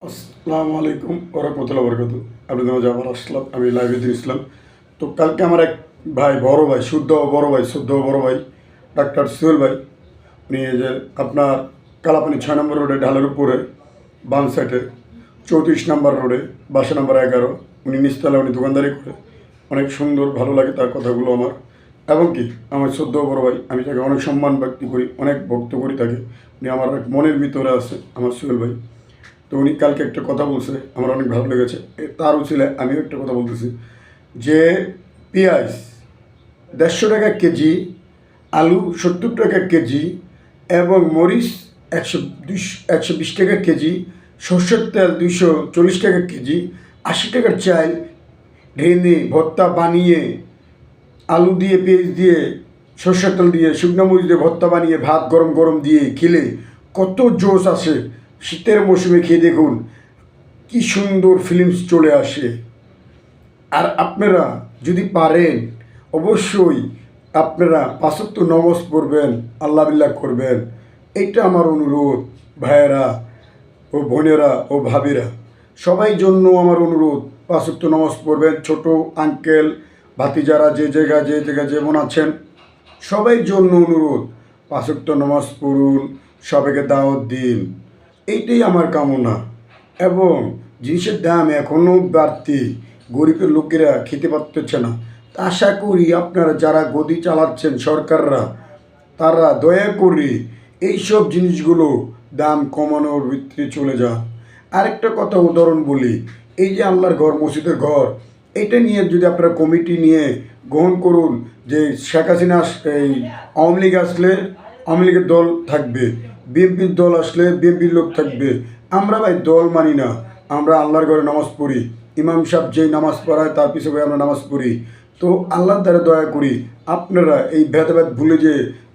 আসসালামু আলাইকুম ওরহমতুল্লাহ বরকাত। আপনাদের মাঝে আবার আসলাম, আমি লাইভে ইসলাম। তো কালকে আমার এক ভাই, বড় ভাই, শুদ্ধ বড় ভাই, ডাক্তার সুহেল ভাই, উনি এই যে আপনার কালাপানি 6 নম্বর রোডে ঢালের উপরে বাম সাইডে 34 নম্বর রোডে বাসা নম্বর 11, উনি নিচতলা, উনি দোকানদারি করে। অনেক সুন্দর, ভালো লাগে তার কথাগুলো আমার। এবং কি আমার বড় ভাই, আমি তাকে অনেক সম্মান ব্যক্তি করি, অনেক ভক্ত করি তাকে। উনি আমার এক মনের ভিতরে আছে, আমার সুহেল ভাই। তো উনি কালকে একটা কথা বলছে, আমার অনেক ভালো লেগেছে। তার উচিলে আমিও একটা কথা বলতেছি যে পেঁয়াজ 150 টাকা কেজি, আলু 70 টাকা কেজি, এবং মরিচ 120 টাকা কেজি, সর্ষের তেল 240 টাকা কেজি, 80 টাকার চাল ঢেনে ভর্তা বানিয়ে, আলু দিয়ে, পেঁয়াজ দিয়ে, সর্ষের তেল দিয়ে, শুকনো মরিচ দিয়ে ভর্তা বানিয়ে ভাত গরম গরম দিয়ে খেলে কত জোশ আসে। শীতের মৌসুমে খেয়ে দেখুন কি সুন্দর ফিলিংস চলে আসে। আর আপনারা যদি পারেন অবশ্যই আপনারা 5 ওয়াক্ত নামাজ পড়বেন, আল্লাহ বিল্লাহ করবেন। এইটা আমার অনুরোধ ভাইয়েরা ও বোনেরা ও ভাবিরা, সবাই জন্য আমার অনুরোধ। 5 ওয়াক্ত নামাজ পড়বেন। ছোট আঙ্কেল ভাতিজারা যে জায়গায় যেমন আছেন, সবাই জন্য অনুরোধ, 5 ওয়াক্ত নামাজ পড়ুন, সবাইকে দাওয়াত দিন। এইটাই আমার কামনা। এবং জিনিসের দাম এখনও বাড়তি, গরিবের লোকেরা খেতে পারতেছে না। আশা করি আপনারা যারা গদি চালাচ্ছেন, সরকাররা, তারা দয়া করে এইসব জিনিসগুলো দাম কমানোর ভিতরে চলে যান। আরেকটা কথা উদাহরণ বলি, এই যে আল্লাহর ঘর, মসজিদের ঘর, এটা নিয়ে যদি আপনারা কমিটি নিয়ে গ্রহণ করুন যে শেখ হাসিনা এই আওয়ামী লীগ আসলে আওয়ামী লীগের দল থাকবে, বিএনপির দল আসলে বিএনপির লোক থাকবে। আমরা ভাই দল মানি না, আমরা আল্লাহর ঘরে নামাজ পড়ি। ইমাম সাহেব যেই নামাজ পড়ায় তার পিছনে আমরা নামাজ পড়ি। তো আল্লাহর দ্বারা দয়া করি, আপনারা এই ভেদাভেদ ভুলে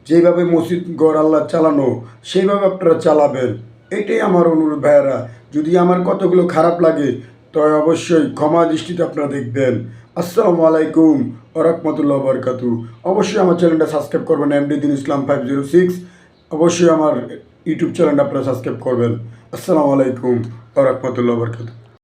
যেইভাবে মসজিদ ঘর আল্লাহ চালানো, সেইভাবে আপনারা চালাবেন। এটাই আমার অনুরোধ ভাইয়েরা। যদি আমার কতগুলো খারাপ লাগে তবে অবশ্যই ক্ষমা দৃষ্টিতে আপনারা দেখবেন। আসসালামু আলাইকুম ওরহমতুল্লাহ বরকাতু। অবশ্যই আমার চ্যানেলটা সাবস্ক্রাইব করবেন, এমডি দিন ইসলাম 506। অবশ্যই আমার ইউটিউব চ্যানেলটা আপনারা সাবস্ক্রাইব করবেন। আসসালামু আলাইকুম ওরহমতুল্লাহ বরকাতু।